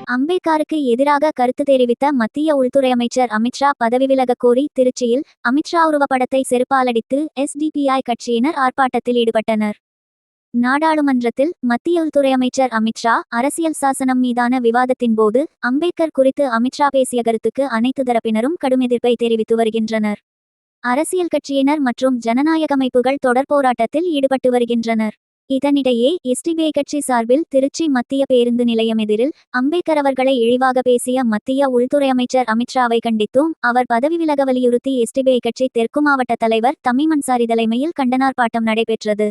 அம்பேத்கருக்கு எதிராக கருத்து தெரிவித்த மத்திய உள்துறை அமைச்சர் அமித்ஷா பதவி விலகக் கோரி திருச்சியில் அமித்ஷா உருவப்படத்தை செருப்பாலடித்து எஸ்டிபிஐ கட்சியினர் ஆர்ப்பாட்டத்தில் ஈடுபட்டனர். நாடாளுமன்றத்தில் மத்திய உள்துறை அமைச்சர் அமித்ஷா அரசியல் சாசனம் மீதான விவாதத்தின்போது அம்பேத்கர் குறித்து அமித்ஷா பேசிய கருத்துக்கு அனைத்து தரப்பினரும் கடும் எதிர்ப்பை தெரிவித்து வருகின்றனர். அரசியல் கட்சியினர் மற்றும் ஜனநாயக அமைப்புகள் தொடர் போராட்டத்தில் ஈடுபட்டு வருகின்றனர். இதனிடையே எஸ்டிபிஐ கட்சி சார்பில் திருச்சி மத்திய பேருந்து நிலையம் எதிரில் அம்பேத்கர் அவர்களை இழிவாக பேசிய மத்திய உள்துறை அமைச்சர் அமித்ஷாவை கண்டித்தும் அவர் பதவி விலக வலியுறுத்தி எஸ்டிபிஐ கட்சி தெற்கு மாவட்ட தலைவர் தமீம் அன்சாரி தலைமையில் கண்டனார்ப்பாட்டம் நடைபெற்றது.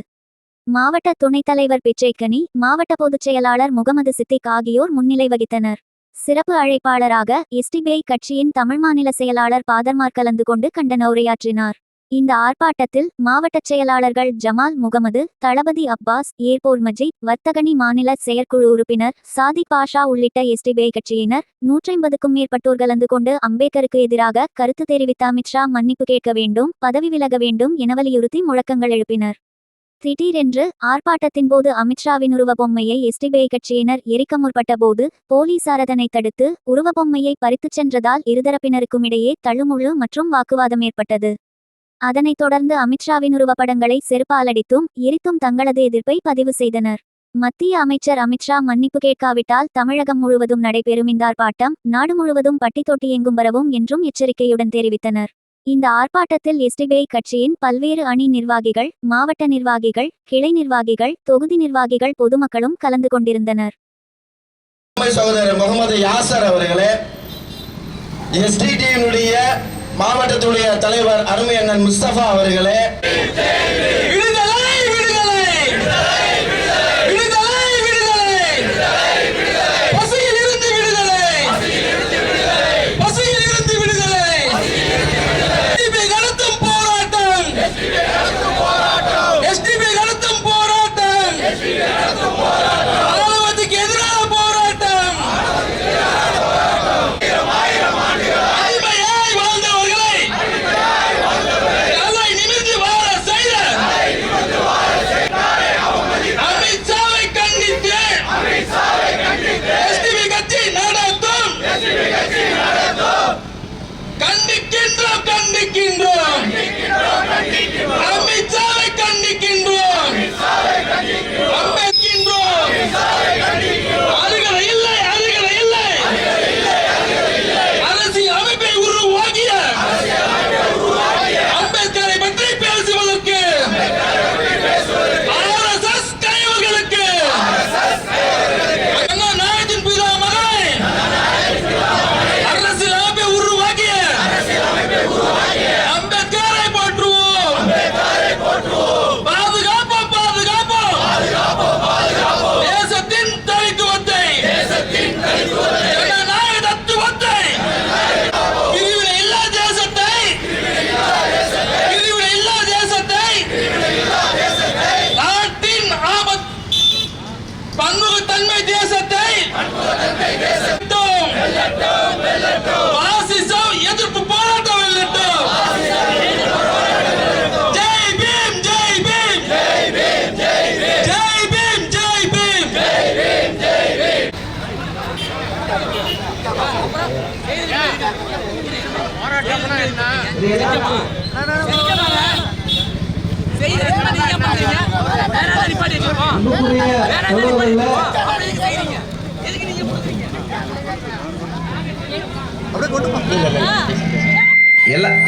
மாவட்ட துணைத் தலைவர் பிச்சைக்கனி, மாவட்ட பொதுச் செயலாளர் முகமது சித்திக் ஆகியோர் முன்னிலை வகித்தனர். சிறப்பு அழைப்பாளராக எஸ்டிபிஐ கட்சியின் தமிழ் மாநில செயலாளர் பாதர்மார் கலந்து கொண்டு கண்டன உரையாற்றினார். இந்த ஆர்ப்பாட்டத்தில் மாவட்ட செயலாளர்கள் ஜமால் முகமது, தளபதி அப்பாஸ், ஏர்போர் மஜீத், வர்த்தகனி மாநில செயற்குழு உறுப்பினர் சாதிக் பாஷா உள்ளிட்ட எஸ்டிபிஐ கட்சியினர் 150க்கும் மேற்பட்டோர் கலந்து கொண்டு அம்பேத்கருக்கு எதிராக கருத்து தெரிவித்த அமித்ஷா மன்னிப்பு கேட்க வேண்டும், பதவி விலக வேண்டும் என வலியுறுத்தி முழக்கங்கள் எழுப்பினர். திடீரென்று ஆர்ப்பாட்டத்தின்போது அமித்ஷாவின் உருவபொம்மையை எஸ்டிபிஐ கட்சியினர் எரிக்க முற்பட்ட போது போலீசார் அதனை தடுத்து உருவபொம்மையை பறித்துச் சென்றதால் இருதரப்பினருக்கும் இடையே தள்ளுமுள்ளு மற்றும் வாக்குவாதம் ஏற்பட்டது. அதனைத் தொடர்ந்து அமித்ஷாவின் உருவப்படங்களை செருப்பாலடித்தும் எரித்தும் தங்களது எதிர்ப்பை பதிவு செய்தனர். மத்திய அமைச்சர் அமித்ஷா மன்னிப்பு கேட்காவிட்டால் தமிழகம் முழுவதும் நடைபெறும் இந்த ஆர்ப்பாட்டம் நாடு முழுவதும் பட்டி தொட்டி எங்கும் பரவும் என்றும் எச்சரிக்கையுடன் தெரிவித்தனர். இந்த ஆர்ப்பாட்டத்தில் எஸ்டிபிஐ கட்சியின் பல்வேறு அணி நிர்வாகிகள், மாவட்ட நிர்வாகிகள், கிளை நிர்வாகிகள், தொகுதி நிர்வாகிகள், பொதுமக்களும் கலந்து கொண்டிருந்தனர். சகோதரர் முகமது யாசர் அவர்களே, எஸ்டிடியினுடைய மாவட்டத்துடைய தலைவர் அருமை அண்ணன் முஸ்தபா அவர்களே,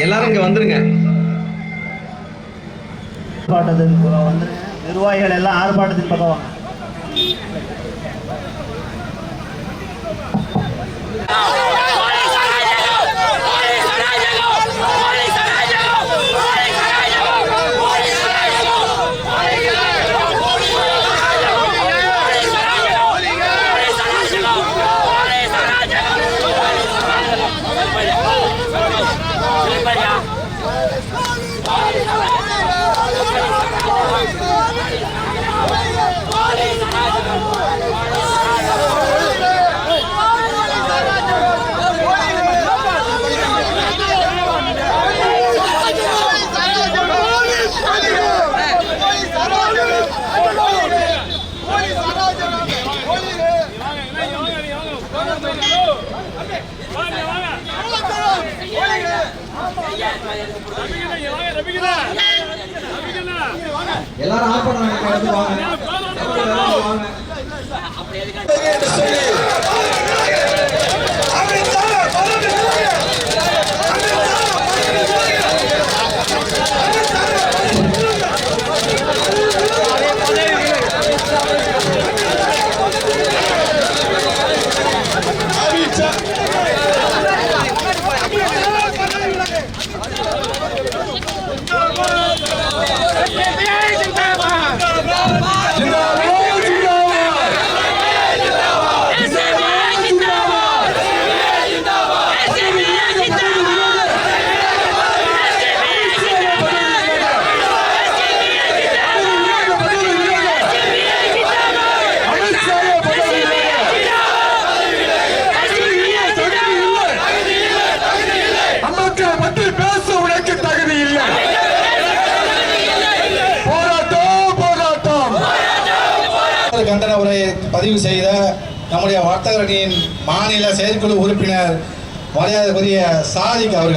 எல்லாரும் இங்க வந்துருங்க. நிர்வாகிகள் எல்லாம் ஆர்ப்பாட்டத்தின் பக்கம் வாங்க. எல்லாரும் ஆர்ப்பாட்டம் வாங்க. கண்டன உரையை பதிவு செய்த நம்முடைய வர்த்தகரணியின் மாநில செயற்குழு உறுப்பினர் மரியாதைக்குரிய சாதிக் அவர்கள்.